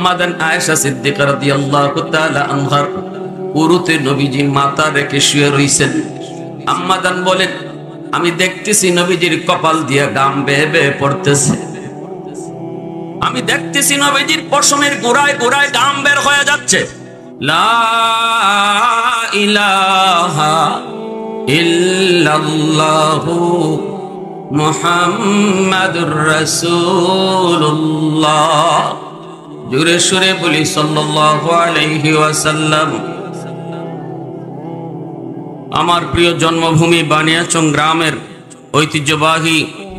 মাদান আয়েশা সিদ্দিকা রাদিয়াল্লাহু তাআলা আনহার উরুতে নবীজি মাথা রেখে শুয়ে রইছেন। আম্মাদান বলেন, আমি দেখতেছি নবীজির কপাল দিয়ে ঘাম বেয়ে বেয়ে পড়তেছে। আমি দেখতেছি নবীজির পশমের গোড়ায় গোড়ায় ঘাম বের হয়ে যাচ্ছে। লা ইলাহা ইল্লাল্লাহু মুহাম্মাদুর রাসূলুল্লাহ। জোরে সুরে বলি সাল্লাল্লাহু আলাইহি ওয়াসাল্লাম। আমার প্রিয় জন্মভূমি বানিয়াচং গ্রামের ঐতিহ্যবাহী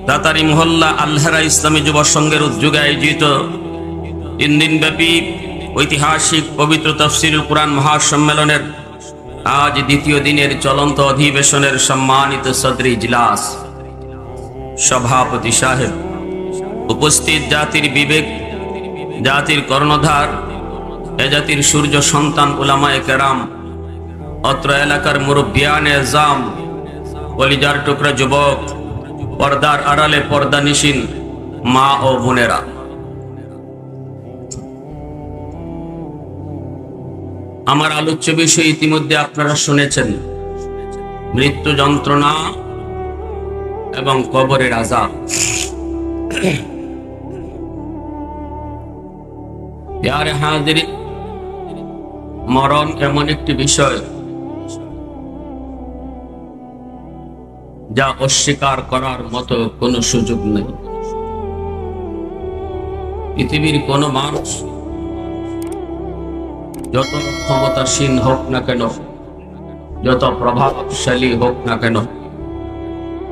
দাতারি মহল্লা আলহারা ইসলামী যুব সংঘের উদ্যোগে আয়োজিত 3 দিনব্যাপী ঐতিহাসিক পবিত্র তাফসীরুল কুরআন মহাসম্মেলনের আজ দ্বিতীয় দিনের চলন্ত অধিবেশনের সম্মানিত সদরি ইজলাস, সভাপতি সাহেব, উপস্থিত জাতির বিবেক, জাতির কর্ণধার, এ জাতির সূর্য সন্তান উলামায়ে কেরাম, অত্র এলাকার মুরব্বিয়ানে আযম, কলিজার টুকরা যুবক, পর্দার আড়ালে পর্দানিশীন মা ও বোনেরা, আমার আলোচ্য বিষয় ইতিমধ্যে আপনারা শুনেছেন, মৃত্যু যন্ত্রণা এবং কবরের আযাব। প্যারে হাজিরিন, মরণ এমন একটি বিষয় যা অস্বীকার করার মতো কোনো সুযোগ নেই। পৃথিবীর কোন মানুষ যত ক্ষমতাসীন হোক না কেন, যত প্রভাবশালী হোক না কেন,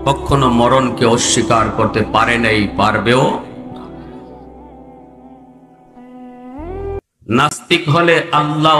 কখনো মরণকে অস্বীকার করতে পারে নাই, পারবেও। নাস্তিক হলে আল্লাহ